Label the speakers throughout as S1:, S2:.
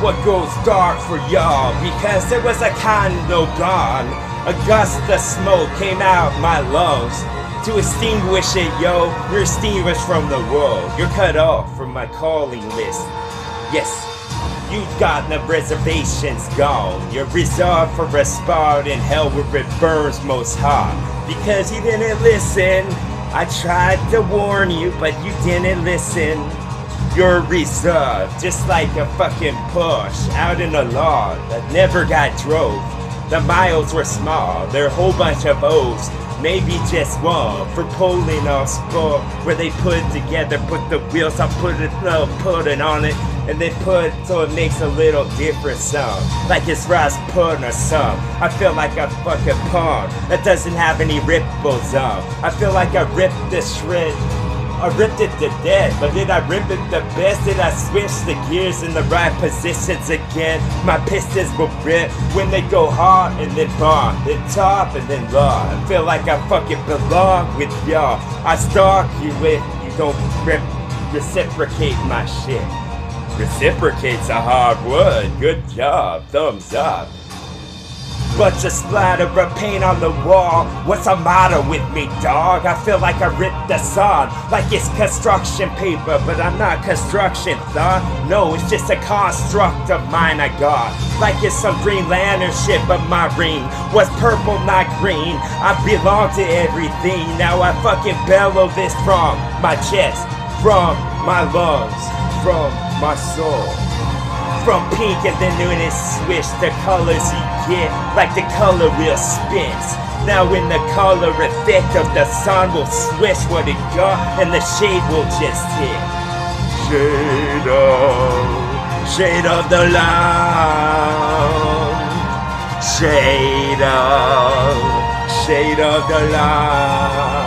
S1: what goes dark for y'all, because there was a condo gone. A gust of smoke came out my lungs to extinguish it, yo. You're extinguished from the world. You're cut off from my calling list. Yes, you've got the reservations gone. You're reserved for a spot in hell where it burns most hot. Because you didn't listen. I tried to warn you, but you didn't listen. You're reserved, just like a fucking Porsche out in a lot that never got drove. The miles were small, there are a whole bunch of O's, maybe just one, for pulling off sport, where they put together, put the wheels on, put it on it, and they put so it makes a little different sound, like it's Rasputin or something. I feel like a fucking pond that doesn't have any ripples on. I feel like I ripped the shred. I ripped it to death, but did I rip it the best? Did I switch the gears in the right positions again? My pistons will rip when they go hard and then bomb, then top and then low. I feel like I fucking belong with y'all. I stalk you if you don't reciprocate my shit. Reciprocate's a hard word. Good job. Thumbs up. Bunch of splatter of paint on the wall. What's the matter with me, dog? I feel like I ripped the sun like it's construction paper, but I'm not construction, thought. No, it's just a construct of mine I got. Like it's some Green Lantern shit, but my ring was purple, not green. I belong to everything. Now I fucking bellow this from my chest, from my lungs, from my soul. From pink and then when it switched the colors you get, like the color wheel spins. Now when the color effect of the sun will switch what it got and the shade will just hit. Shade of the lamb. Shade of the lamb.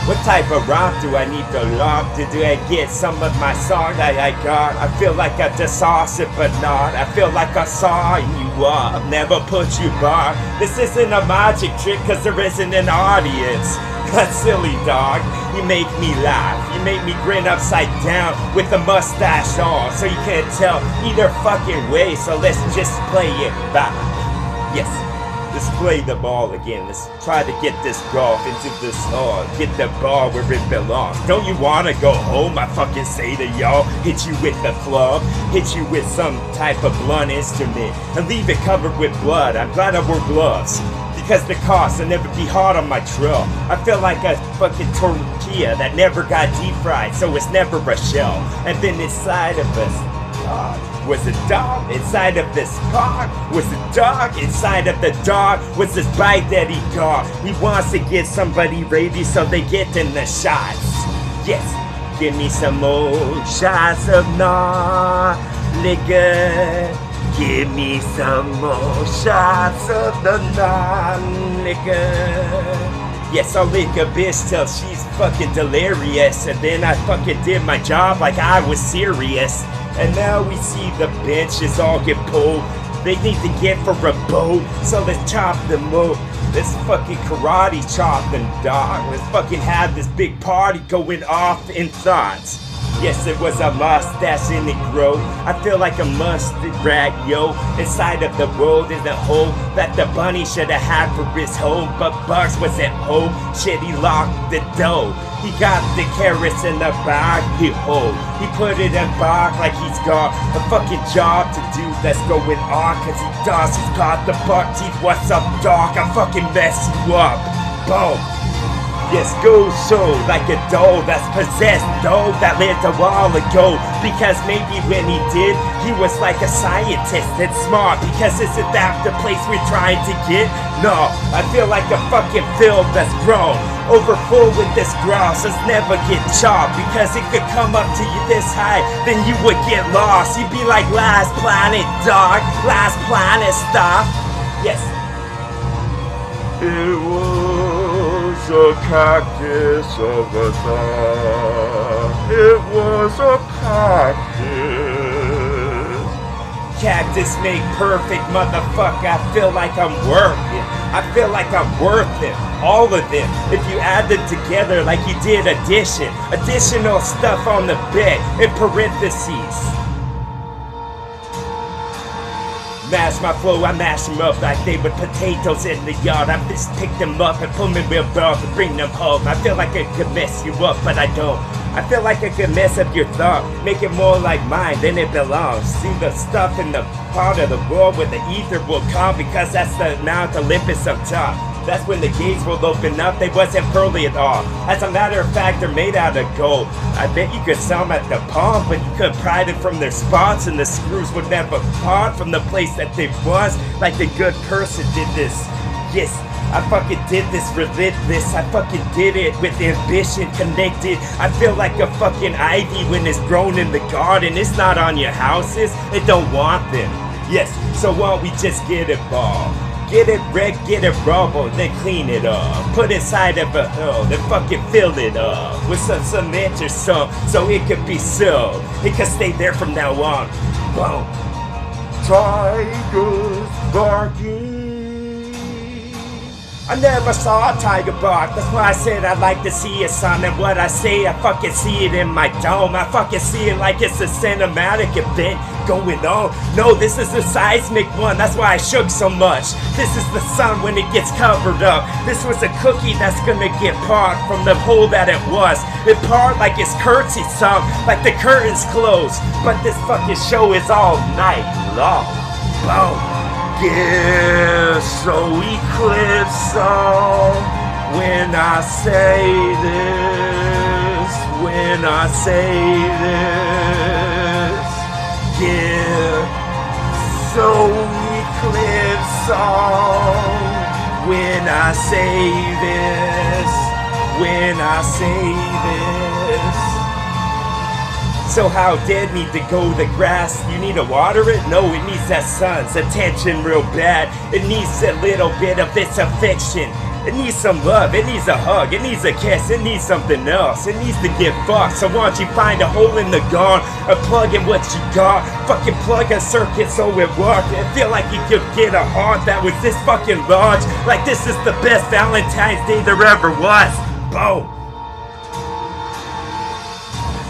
S1: What type of rhyme do I need to lock to do I get some of my song that I got? I feel like I just sauce it but not. I feel like I saw you up, never put you bar. This isn't a magic trick cause there isn't an audience. That's silly, dog. You make me laugh. You make me grin upside down with the mustache on, so you can't tell either fucking way. So let's just play it back. Yes. Let's play the ball again. Let's try to get this golf into this get the ball where it belongs. Don't you wanna go home? I fucking say to y'all. Hit you with the club, hit you with some type of blunt instrument, and leave it covered with blood. I'm glad I wore gloves, because the cost will never be hard on my trail. I feel like a fucking tortilla that never got deep fried, so it's never a shell. And then inside of us, was a dog inside of this car? Was a dog inside of the dog? Was this bite that he got? He wants to get somebody rabies so they get in the shots. Yes, give me some more shots of nah, nigga. Give me some more shots of the nah, nigga. Yes, I'll lick a bitch till she's fucking delirious, and then I fucking did my job like I was serious. And now we see the benches all get pulled. They need to get for a boat, so let's chop them up. Let's fucking karate chop them, dog. Let's fucking have this big party going off in thoughts. Yes, it was a mustache in the grow. I feel like a mustard rat, yo. Inside of the world is the hole that the bunny should have had for his home. But Bugs was at home, shit, he locked the door. He got the carrots in the bag, he hold. He put it in bag like he's got a fucking job to do that's going on. Cause he does, he's got the buck teeth. What's up, dog? I fucking mess you up. Boom. Yes, go so like a doll that's possessed, though that lived a while ago. Because maybe when he did, he was like a scientist that's smart. Because isn't that the place we're trying to get? No, I feel like a fucking field that's grown over full with this grass. Let's never get chopped, because it could come up to you this high, then you would get lost. You'd be like Last Planet, dog. Last Planet, stop. Yes.
S2: It was a cactus over there. It was a cactus.
S1: Cactus make perfect, motherfucker. I feel like I'm working. I feel like I'm worth it. All of them. If you add them together like you did addition. Additional stuff on the bed in parentheses. Mash my flow, I mash them up like they were potatoes in the yard. I just pick them up and put them in real barrels and bring them home. I feel like I could mess you up, but I don't. I feel like I could mess up your thought, make it more like mine than it belongs. See the stuff in the part of the world where the ether will come, because that's the Mount Olympus up top. That's when the gates will open up, they wasn't pearly at all. As a matter of fact, they're made out of gold. I bet you could sell them at the pump, but you could pry them from their spots and the screws would never part from the place that they was, like the good person did this. Yes, I fucking did this relentless. I fucking did it with ambition connected. I feel like a fucking ivy when it's grown in the garden. It's not on your houses, it don't want them. Yes, so why don't we just get it ball? Get it wrecked, get it rubble, then clean it up. Put inside of a hull, then fucking fill it up with some cement or some, so it could be sealed. It could stay there from now on. Boom.
S2: Tigers barking.
S1: I never saw a tiger bark, that's why I said I'd like to see it, son. And what I say, I fucking see it in my dome. I fucking see it like it's a cinematic event going on. No, this is a seismic one, that's why I shook so much. This is the sun when it gets covered up. This was a cookie that's gonna get part from the hole that it was. It part like it's curtsy some, like the curtains closed. But this fucking show is all night long. Boom.
S2: Yeah, so eclipse on when I say this, when I say this. Yeah, so eclipse on when I say this, when I say this.
S1: So how dead need to go the grass? You need to water it? No, it needs that sun's attention real bad. It needs a little bit of its affection. It needs some love, it needs a hug, it needs a kiss, it needs something else. It needs to get fucked, so why don't you find a hole in the gun or plug in what you got? Fucking plug a circuit so it works. I feel like you could get a heart that was this fucking large. Like this is the best Valentine's Day there ever was. Boom.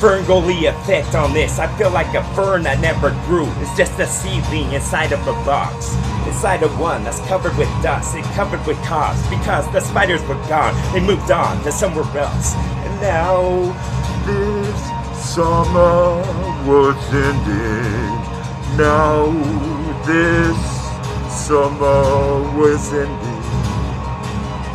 S1: Ferngully effect on this. I feel like a fern that never grew. It's just a seedling inside of a box. Inside of one that's covered with dust and covered with cobs. Because the spiders were gone. They moved on to somewhere else. And now
S2: this summer was ending. Now this summer was ending.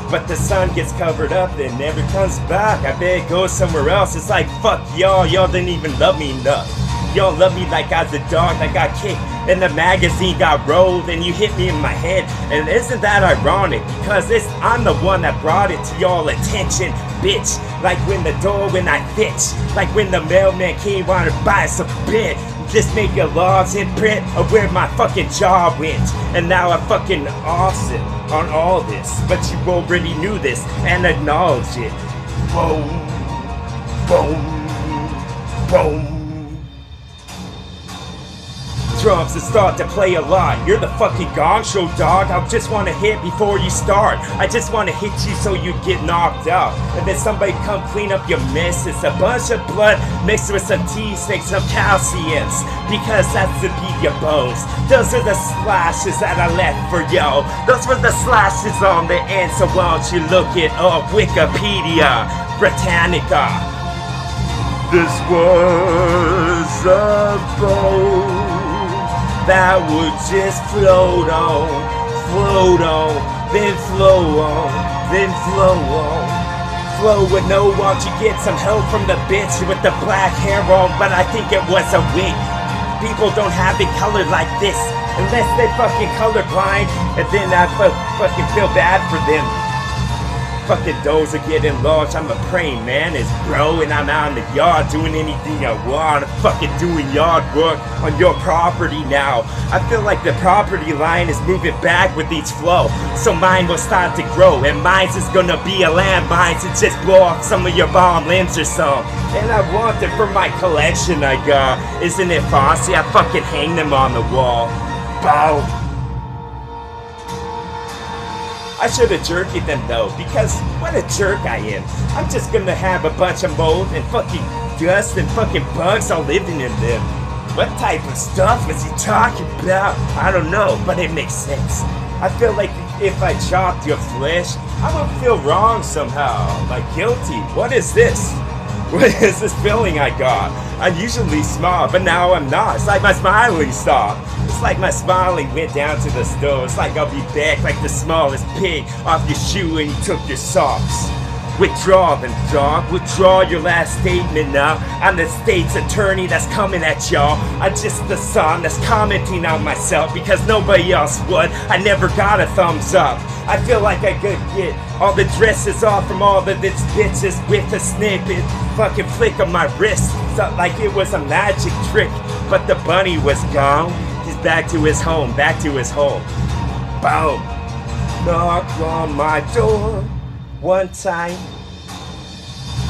S1: but the sun gets covered up and never comes back. I bet it goes somewhere else. It's like, fuck y'all didn't even love me enough. Y'all love me like I was a dog that got kicked and the magazine got rolled and you hit me in my head. And isn't that ironic? Because I'm the one that brought it to y'all attention, bitch. Like when I bitch. Like when the mailman came wanted to buy some bit. Just make a large imprint of where my fucking jaw went. And now I'm fucking awesome on all this. But you already knew this and acknowledged it. Boom, boom, boom. Drums that start to play a lot. You're the fucking gong show, dog. I just want to hit before you start. I just want to hit you so you get knocked out. And then somebody come clean up your mess. It's a bunch of blood mixed with some teas, make some calciums. Because that's to be your bones. Those are the slashes that I left for yo. Those were the slashes on the end. So why don't you look it up? Wikipedia, Britannica.
S2: This was a boat
S1: that would just float on, then flow on, then flow on. Flow with no want you get some help from the bitch with the black hair on, but I think it was a wig. People don't have it colored like this unless they fucking colorblind, and then I fucking feel bad for them. Fucking doors are getting large. I'm a praying man, it's bro, and I'm out in the yard doing anything I want. I'm fucking doing yard work on your property now. I feel like the property line is moving back with each flow, so mine will start to grow, and mine's is gonna be a landmine to just blow off some of your bomb limbs or some. And I want it for my collection I got. Isn't it bossy? I fucking hang them on the wall. Bow. I should have jerked them though, because what a jerk I am. I'm just gonna have a bunch of mold and fucking dust and fucking bugs all living in them. What type of stuff was he talking about? I don't know, but it makes sense. I feel like if I chopped your flesh, I would feel wrong somehow, like guilty. What is this? What is this feeling I got? I'm usually small, but now I'm not. It's like my smiling stopped. It's like my smiling went down to the stove. It's like I'll be back like the smallest pig off your shoe and you took your socks. Withdraw then, dog. Withdraw your last statement now. I'm the state's attorney that's coming at y'all. I'm just the son that's commenting on myself because nobody else would. I never got a thumbs up. I feel like I could get all the dresses off from all of its bitches with a snippet. Fucking flick of my wrist. Felt like it was a magic trick. But the bunny was gone. He's back to his home. Back to his home. Boom. Knock on my door. One time,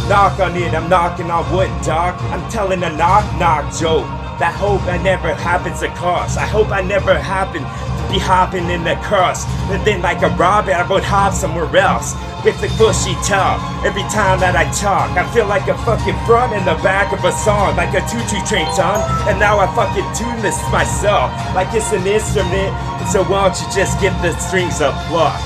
S1: knock on it, I'm knocking on wood, dog. I'm telling a knock-knock joke that hope I never happens across. I hope I never happen to be hopping in the cross. And then like a rabbit, I would hop somewhere else with a bushy top. Every time that I talk, I feel like a fucking front in the back of a song, like a choo-choo train son. And now I fucking tune this myself, like it's an instrument. So why don't you just get the strings unplugged?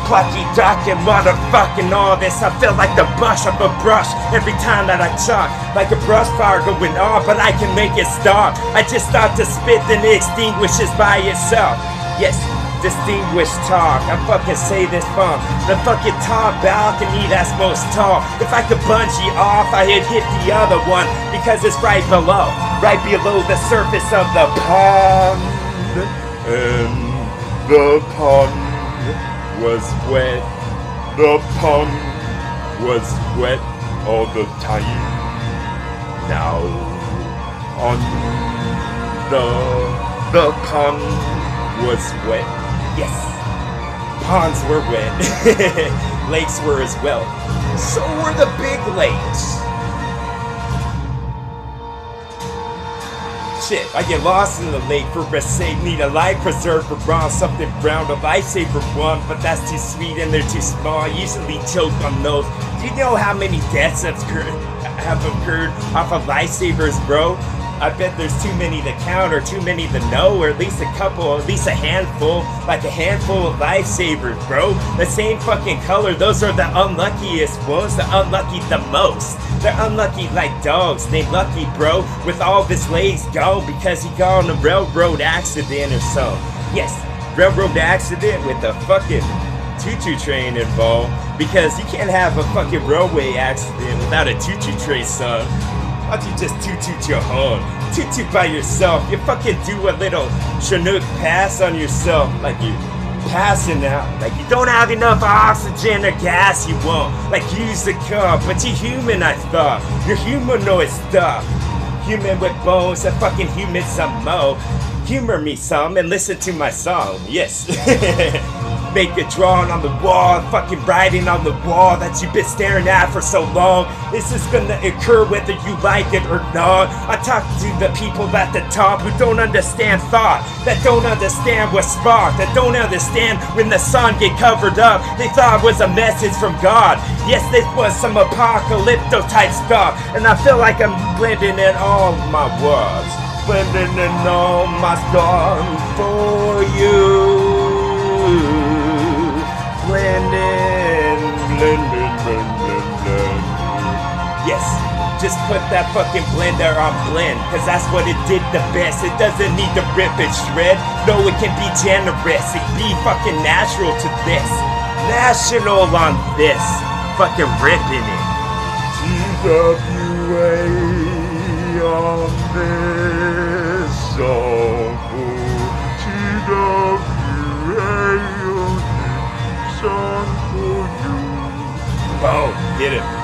S1: Plucky ducking, motherfucking all this. I feel like the brush of a brush every time that I talk. Like a brush fire going on, but I can make it stop. I just start to spit and it extinguishes by itself. Yes, distinguished talk. I fucking say this from the fucking top balcony that's most tall. If I could bungee off, I'd hit the other one because it's right below the surface of the pond.
S2: And the pond was wet. The pond was wet all the time. Now on the pond was wet.
S1: Yes, ponds were wet. Lakes were as well. So were the big lakes. Shit, I get lost in the lake for rest sake. Need a life preserver brown, something brown, a lifesaver one, but that's too sweet and they're too small. I usually choke on those. Do you know how many deaths have occurred off of lifesavers, bro? I bet there's too many to count, or too many to know, or at least a couple, or at least a handful, like a handful of lifesavers, bro. The same fucking color, those are the unluckiest ones, the unlucky the most. They're unlucky like dogs, named Lucky, bro, with all of his legs gone because he got on a railroad accident or so. Yes, railroad accident with a fucking choo-choo train involved, because you can't have a fucking railway accident without a choo-choo train, son. Why don't you just toot-toot your horn? Toot-toot by yourself. You fucking do a little Chinook pass on yourself, like you passing out, like you don't have enough oxygen or gas you want. Like use the car, but you're human, I thought. You're humanoid stuff. Human with bones, a fucking human some mo. Humor me some and listen to my song, yes. Make a drawing on the wall, fucking writing on the wall that you've been staring at for so long. This is gonna occur whether you like it or not. I talk to the people at the top who don't understand thought, that don't understand what's spark, that don't understand when the sun get covered up. They thought it was a message from God. Yes, this was some apocalypto type stuff, and I feel like I'm blending in all my words, blending in all my song for you. Blending. Yes, just put that fucking blender on blend, cause that's what it did the best. It doesn't need to rip and shred. No, it can be generous. It be fucking natural to this. National on this. Fucking ripping it.
S2: TWA on this song. TWA song for you.
S1: Oh, get it.